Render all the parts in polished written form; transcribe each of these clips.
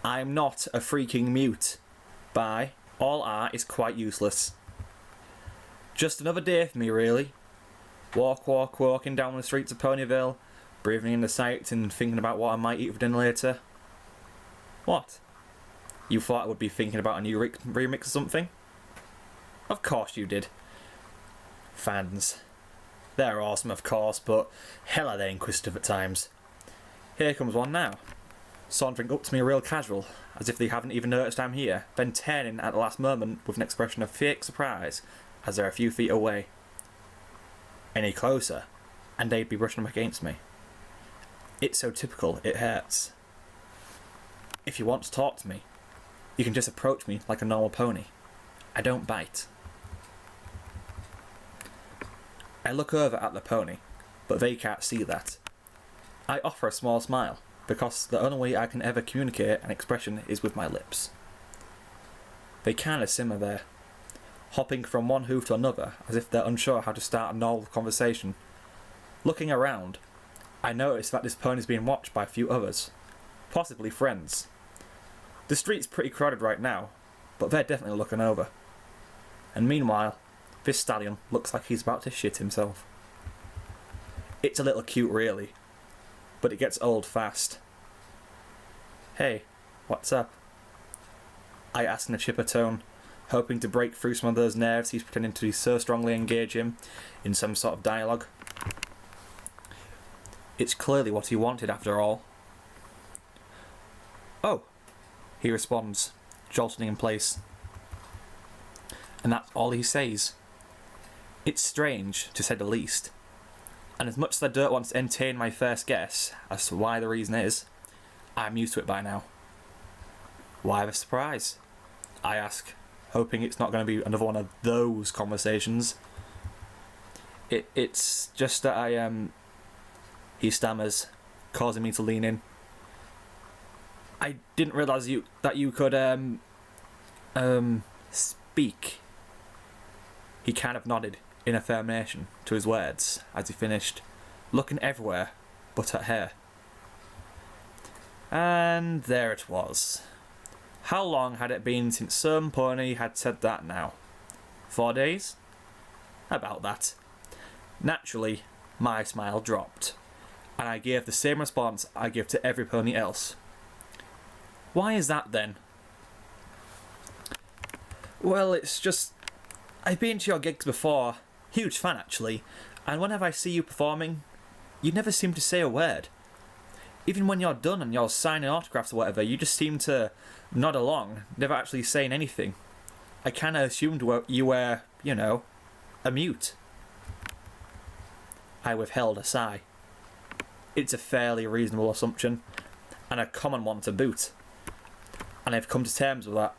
I'm not a freaking mute. Bye. All art is quite useless. Just another day for me, really. Walking down the streets of Ponyville, breathing in the sights and thinking about what I might eat for dinner later. What? You thought I would be thinking about a new remix or something? Of course you did. Fans. They're awesome, of course, but hell are they inquisitive at times. Here comes one now. Sauntering up to me real casual, as if they haven't even noticed I'm here, then turning at the last moment with an expression of fake surprise as they're a few feet away. Any closer, and they'd be brushing up against me. It's so typical, it hurts. If you want to talk to me, you can just approach me like a normal pony. I don't bite. I look over at the pony, but they can't see that. I offer a small smile, because the only way I can ever communicate an expression is with my lips. They kinda simmer there, hopping from one hoof to another as if they're unsure how to start a normal conversation. Looking around, I notice that this pony's being watched by a few others, possibly friends. The street's pretty crowded right now, but they're definitely looking over. And meanwhile, this stallion looks like he's about to shit himself. It's a little cute really, but it gets old fast. Hey, what's up? I ask in a chipper tone, hoping to break through some of those nerves he's pretending to so strongly engage him in some sort of dialogue. It's clearly what he wanted after all. Oh, he responds, jolting in place. And that's all he says. It's strange, to say the least. And as much as I don't want to entertain my first guess as to why the reason is, I'm used to it by now. Why the surprise? I ask, hoping it's not going to be another one of those conversations. It's just that he stammers, causing me to lean in. I didn't realise that you could speak. He kind of nodded in affirmation to his words as he finished, looking everywhere but at her. And there it was. How long had it been since some pony had said that now? 4 days? About that. Naturally, my smile dropped, and I gave the same response I give to every pony else. Why is that then? Well, it's just, I've been to your gigs before, huge fan actually, and whenever I see you performing, you never seem to say a word. Even when you're done and you're signing autographs or whatever, you just seem to nod along, never actually saying anything. I kinda assumed you were, you know, a mute. I withheld a sigh. It's a fairly reasonable assumption, and a common one to boot. And I've come to terms with that.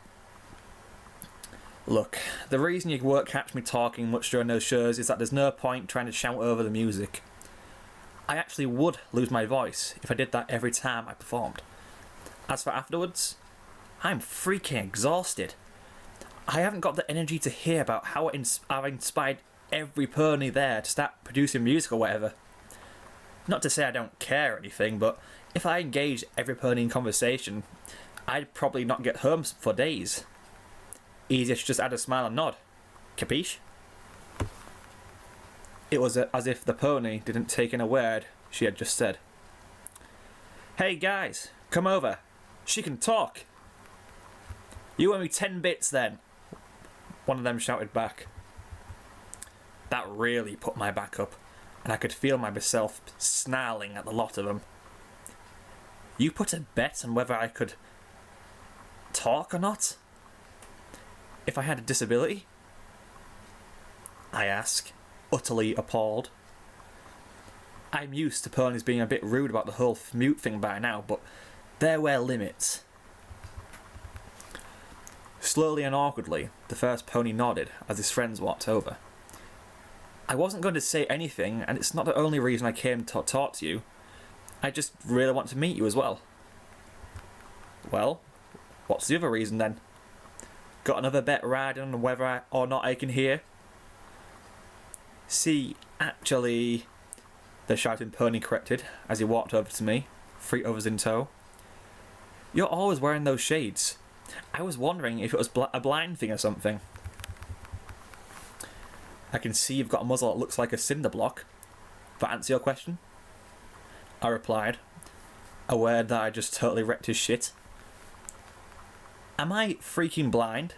Look, the reason you won't catch me talking much during those shows is that there's no point trying to shout over the music. I actually would lose my voice if I did that every time I performed. As for afterwards, I'm freaking exhausted. I haven't got the energy to hear about how I've inspired every pony there to start producing music or whatever. Not to say I don't care or anything, but if I engaged every pony in conversation, I'd probably not get home for days. Easier to just add a smile and nod. Capiche? It was as if the pony didn't take in a word she had just said. Hey guys, come over. She can talk. You owe me 10 bits then, one of them shouted back. That really put my back up, and I could feel myself snarling at the lot of them. You put a bet on whether I could talk or not? If I had a disability? I ask, utterly appalled. I'm used to ponies being a bit rude about the whole mute thing by now, but there were limits. Slowly and awkwardly, the first pony nodded as his friends walked over. I wasn't going to say anything, and it's not the only reason I came to talk to you. I just really want to meet you as well. Well, what's the other reason then? Got another bet riding on whether or not I can hear? See, actually, the shouting pony corrected as he walked over to me, 3 others in tow. You're always wearing those shades. I was wondering if it was a blind thing or something. I can see you've got a muzzle that looks like a cinder block. That answer your question? I replied, aware that I just totally wrecked his shit. Am I freaking blind?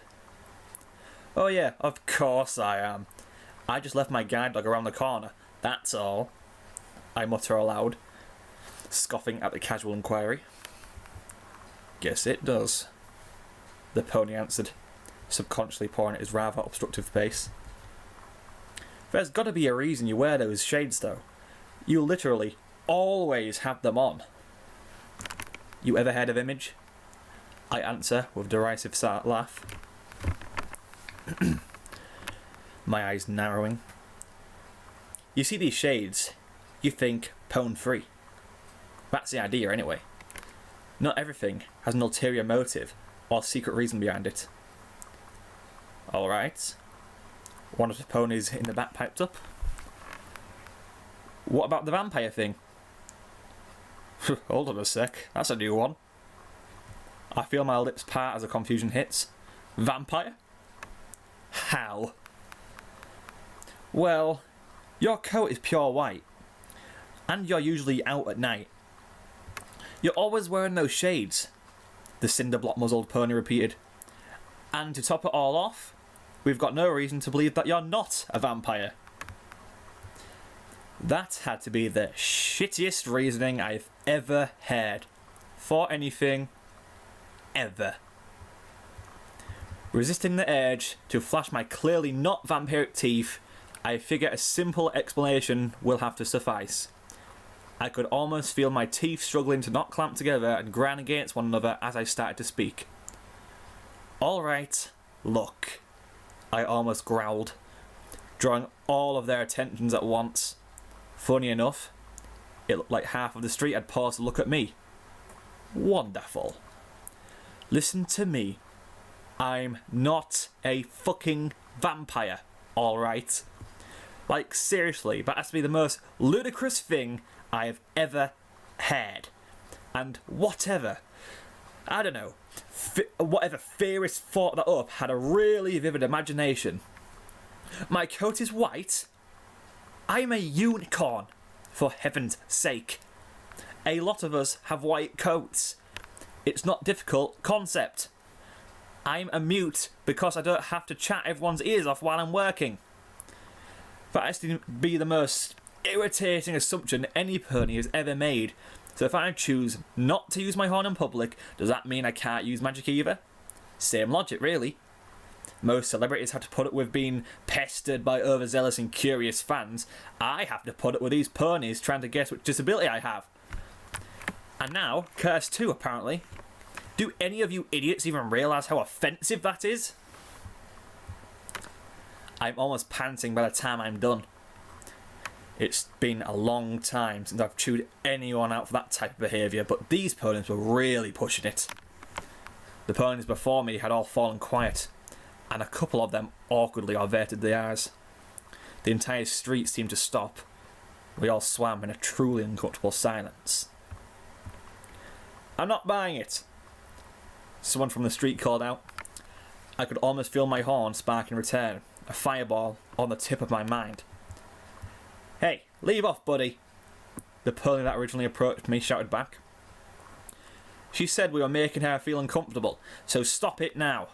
Oh yeah, of course I am. I just left my guide dog around the corner, that's all. I mutter aloud, scoffing at the casual inquiry. Guess it does, the pony answered, subconsciously pouring at his rather obstructive pace. There's got to be a reason you wear those shades though. You literally always have them on. You ever heard of Image? I answer with a derisive laugh. My eyes narrowing. You see these shades, you think pwn free. That's the idea anyway. Not everything has an ulterior motive or secret reason behind it. Alright. One of the ponies in the back piped up. What about the vampire thing? Hold on a sec, that's a new one. I feel my lips part as the confusion hits. Vampire? How? Well, your coat is pure white, and you're usually out at night. You're always wearing those shades, the cinder-block muzzled pony repeated. And to top it all off, we've got no reason to believe that you're not a vampire. That had to be the shittiest reasoning I've ever heard for anything, ever. Resisting the urge to flash my clearly not vampiric teeth, I figure a simple explanation will have to suffice. I could almost feel my teeth struggling to not clamp together and grind against one another as I started to speak. Alright, look, I almost growled, drawing all of their attentions at once. Funny enough, it looked like half of the street had paused to look at me. Wonderful. Listen to me. I'm not a fucking vampire, alright? Like, seriously, that has to be the most ludicrous thing I have ever heard. And whatever, I don't know, whatever theorist thought that up had a really vivid imagination. My coat is white. I'm a unicorn, for heaven's sake. A lot of us have white coats. It's not difficult concept. I'm a mute because I don't have to chat everyone's ears off while I'm working. That has to be the most irritating assumption any pony has ever made. So if I choose not to use my horn in public, does that mean I can't use magic either? Same logic, really. Most celebrities have to put up with being pestered by overzealous and curious fans. I have to put up with these ponies trying to guess which disability I have. And now, Curse 2 apparently. Do any of you idiots even realise how offensive that is? I'm almost panting by the time I'm done. It's been a long time since I've chewed anyone out for that type of behaviour, but these ponies were really pushing it. The ponies before me had all fallen quiet, and a couple of them awkwardly averted their eyes. The entire street seemed to stop. We all swam in a truly uncomfortable silence. I'm not buying it, someone from the street called out. I could almost feel my horn spark in return, a fireball on the tip of my mind. Hey, leave off, buddy, the pony that originally approached me shouted back. She said we were making her feel uncomfortable, so stop it now.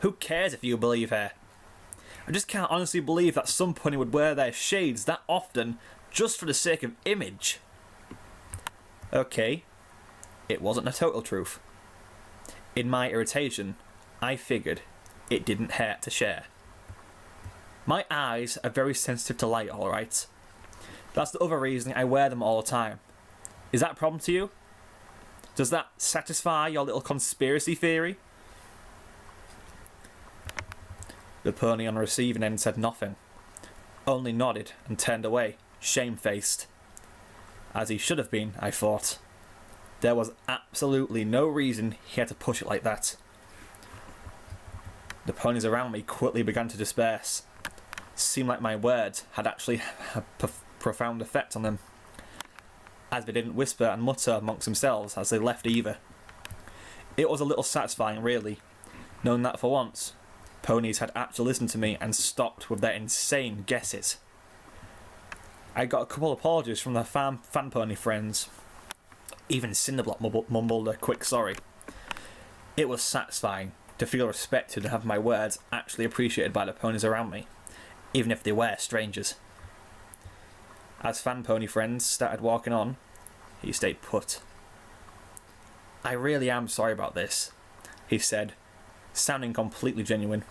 Who cares if you believe her? I just can't honestly believe that some pony would wear their shades that often just for the sake of image. Okay, it wasn't a total truth. In my irritation, I figured it didn't hurt to share. My eyes are very sensitive to light, alright? That's the other reason I wear them all the time. Is that a problem to you? Does that satisfy your little conspiracy theory? The pony on the receiving end said nothing, only nodded and turned away, shamefaced. As he should have been, I thought. There was absolutely no reason he had to push it like that. The ponies around me quickly began to disperse. Seemed like my words had actually a profound effect on them, as they didn't whisper and mutter amongst themselves as they left either. It was a little satisfying, really, knowing that for once, ponies had actually listened to me and stopped with their insane guesses. I got a couple of apologies from their fan pony friends. Even Cinderblock mumbled a quick sorry. It was satisfying to feel respected and have my words actually appreciated by the ponies around me, even if they were strangers. As fan pony friends started walking on, he stayed put. "I really am sorry about this," he said, sounding completely genuine.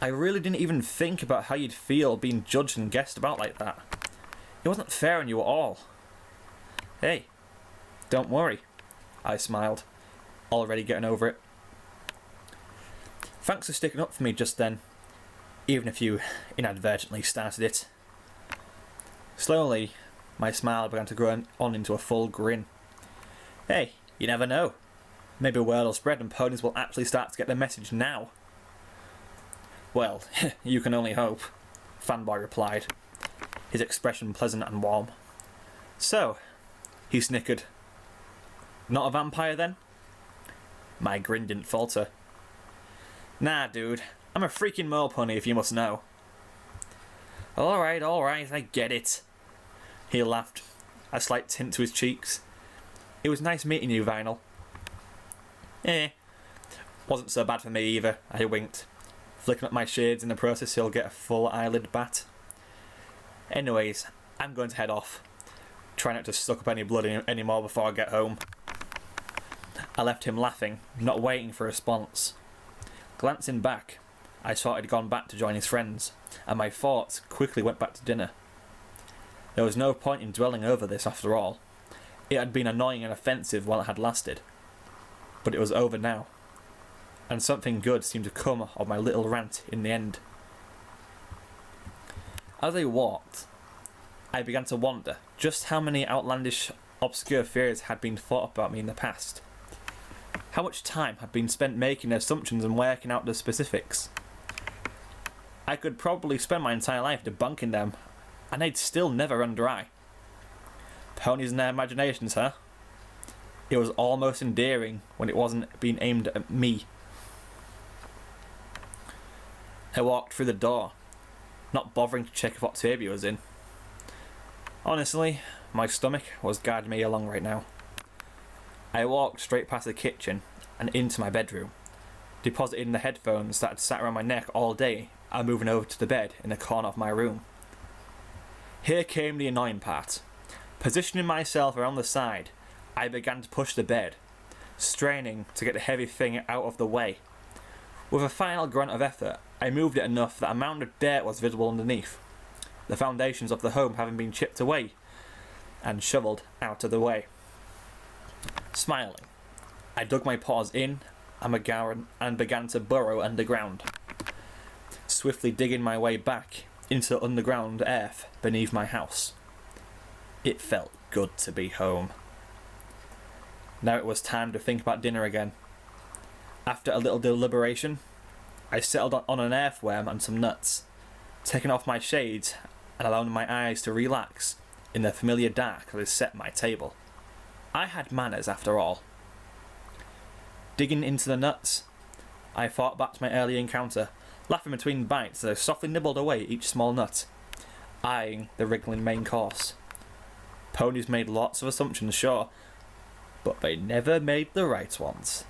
"I really didn't even think about how you'd feel being judged and guessed about like that. It wasn't fair on you at all." "Hey, don't worry," I smiled, already getting over it. "Thanks for sticking up for me just then, even if you inadvertently started it." Slowly, my smile began to grow on into a full grin. Hey, you never know. Maybe word will spread and ponies will actually start to get the message now. "Well, you can only hope," Fanboy replied, his expression pleasant and warm. "So," he snickered, "not a vampire then?" My grin didn't falter. "Nah, dude, I'm a freaking mole pony if you must know." Alright, I get it." He laughed, a slight tint to his cheeks. "It was nice meeting you, Vinyl." Wasn't so bad for me either," I winked, flicking up my shades in the process he'll get a full eyelid bat. "Anyways, I'm going to head off. Try not to suck up any blood anymore before I get home." I left him laughing, not waiting for a response. Glancing back, I saw he'd gone back to join his friends, and my thoughts quickly went back to dinner. There was no point in dwelling over this after all. It had been annoying and offensive while it had lasted. But it was over now, and something good seemed to come of my little rant in the end. As I walked, I began to wonder just how many outlandish, obscure theories had been thought about me in the past. How much time had been spent making assumptions and working out the specifics. I could probably spend my entire life debunking them, and they'd still never run dry. Ponies and their imaginations, huh? It was almost endearing when it wasn't being aimed at me. I walked through the door, not bothering to check if Octavia was in. Honestly, my stomach was guiding me along right now. I walked straight past the kitchen and into my bedroom, depositing the headphones that had sat around my neck all day and moving over to the bed in the corner of my room. Here came the annoying part. Positioning myself around the side, I began to push the bed, straining to get the heavy thing out of the way. With a final grunt of effort, I moved it enough that a mound of dirt was visible underneath, the foundations of the home having been chipped away and shovelled out of the way. Smiling, I dug my paws in and began to burrow underground, swiftly digging my way back into the underground earth beneath my house. It felt good to be home. Now it was time to think about dinner again. After a little deliberation, I settled on an earthworm and some nuts, taking off my shades and allowing my eyes to relax in the familiar dark that had set my table. I had manners after all. Digging into the nuts, I thought back to my early encounter, laughing between bites as I softly nibbled away each small nut, eyeing the wriggling main course. Ponies made lots of assumptions, sure, but they never made the right ones.